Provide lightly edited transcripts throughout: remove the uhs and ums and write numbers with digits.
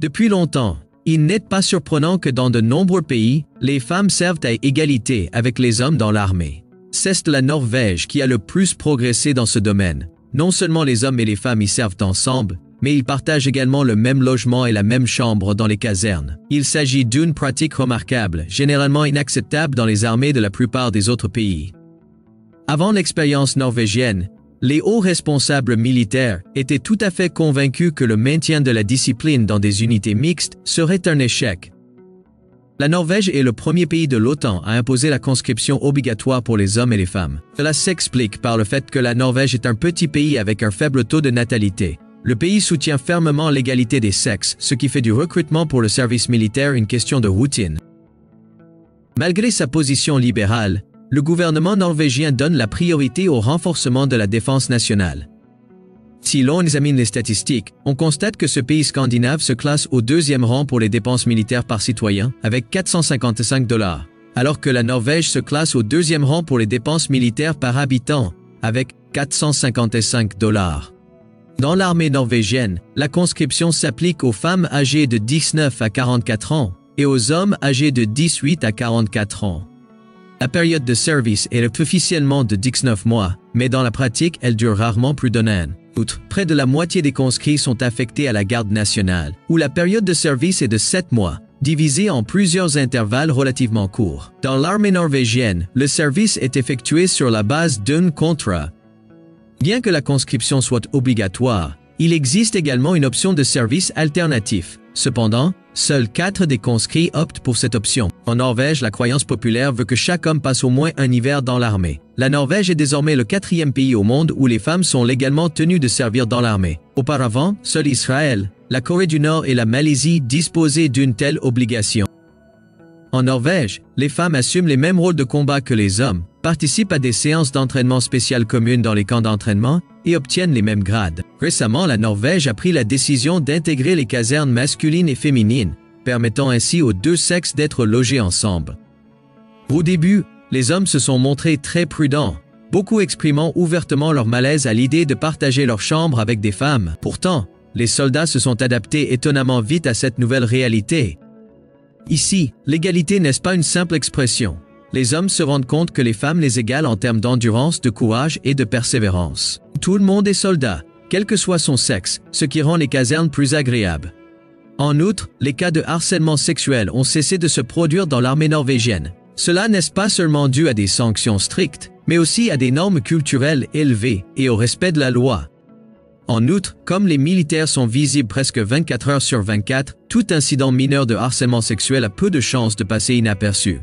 Depuis longtemps, il n'est pas surprenant que dans de nombreux pays, les femmes servent à égalité avec les hommes dans l'armée. C'est la Norvège qui a le plus progressé dans ce domaine. Non seulement les hommes et les femmes y servent ensemble, mais ils partagent également le même logement et la même chambre dans les casernes. Il s'agit d'une pratique remarquable, généralement inacceptable dans les armées de la plupart des autres pays. Avant l'expérience norvégienne, les hauts responsables militaires étaient tout à fait convaincus que le maintien de la discipline dans des unités mixtes serait un échec. La Norvège est le premier pays de l'OTAN à imposer la conscription obligatoire pour les hommes et les femmes. Cela s'explique par le fait que la Norvège est un petit pays avec un faible taux de natalité. Le pays soutient fermement l'égalité des sexes, ce qui fait du recrutement pour le service militaire une question de routine. Malgré sa position libérale, le gouvernement norvégien donne la priorité au renforcement de la défense nationale. Si l'on examine les statistiques, on constate que ce pays scandinave se classe au deuxième rang pour les dépenses militaires par citoyen, avec 455 $, alors que la Norvège se classe au deuxième rang pour les dépenses militaires par habitant, avec 455 $. Dans l'armée norvégienne, la conscription s'applique aux femmes âgées de 19 à 44 ans et aux hommes âgés de 18 à 44 ans. La période de service est officiellement de 19 mois, mais dans la pratique, elle dure rarement plus d'un an. Outre, près de la moitié des conscrits sont affectés à la garde nationale, où la période de service est de 7 mois, divisée en plusieurs intervalles relativement courts. Dans l'armée norvégienne, le service est effectué sur la base d'un contrat. Bien que la conscription soit obligatoire, il existe également une option de service alternatif. Cependant, seuls 4 des conscrits optent pour cette option. En Norvège, la croyance populaire veut que chaque homme passe au moins un hiver dans l'armée. La Norvège est désormais le 4e pays au monde où les femmes sont légalement tenues de servir dans l'armée. Auparavant, seul Israël, la Corée du Nord et la Malaisie disposaient d'une telle obligation. En Norvège, les femmes assument les mêmes rôles de combat que les hommes, participent à des séances d'entraînement spéciales communes dans les camps d'entraînement et obtiennent les mêmes grades. Récemment, la Norvège a pris la décision d'intégrer les casernes masculines et féminines, permettant ainsi aux deux sexes d'être logés ensemble. Au début, les hommes se sont montrés très prudents, beaucoup exprimant ouvertement leur malaise à l'idée de partager leur chambre avec des femmes. Pourtant, les soldats se sont adaptés étonnamment vite à cette nouvelle réalité. Ici, l'égalité n'est pas une simple expression. Les hommes se rendent compte que les femmes les égalent en termes d'endurance, de courage et de persévérance. Tout le monde est soldat, quel que soit son sexe, ce qui rend les casernes plus agréables. En outre, les cas de harcèlement sexuel ont cessé de se produire dans l'armée norvégienne. Cela n'est pas seulement dû à des sanctions strictes, mais aussi à des normes culturelles élevées et au respect de la loi. En outre, comme les militaires sont visibles presque 24 heures sur 24, tout incident mineur de harcèlement sexuel a peu de chances de passer inaperçu.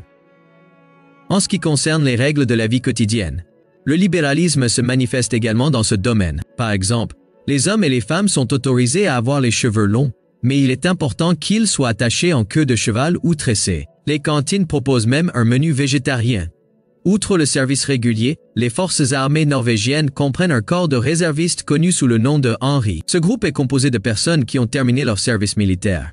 En ce qui concerne les règles de la vie quotidienne, le libéralisme se manifeste également dans ce domaine. Par exemple, les hommes et les femmes sont autorisés à avoir les cheveux longs, mais il est important qu'ils soient attachés en queue de cheval ou tressés. Les cantines proposent même un menu végétarien. Outre le service régulier, les forces armées norvégiennes comprennent un corps de réservistes connu sous le nom de Henri. Ce groupe est composé de personnes qui ont terminé leur service militaire.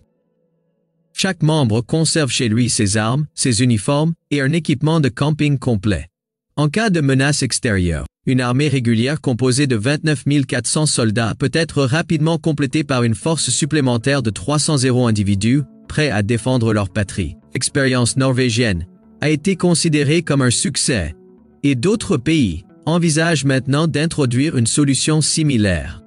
Chaque membre conserve chez lui ses armes, ses uniformes et un équipement de camping complet. En cas de menace extérieure, une armée régulière composée de 29 400 soldats peut être rapidement complétée par une force supplémentaire de 300 individus, prêts à défendre leur patrie. L'expérience norvégienne a été considérée comme un succès, et d'autres pays envisagent maintenant d'introduire une solution similaire.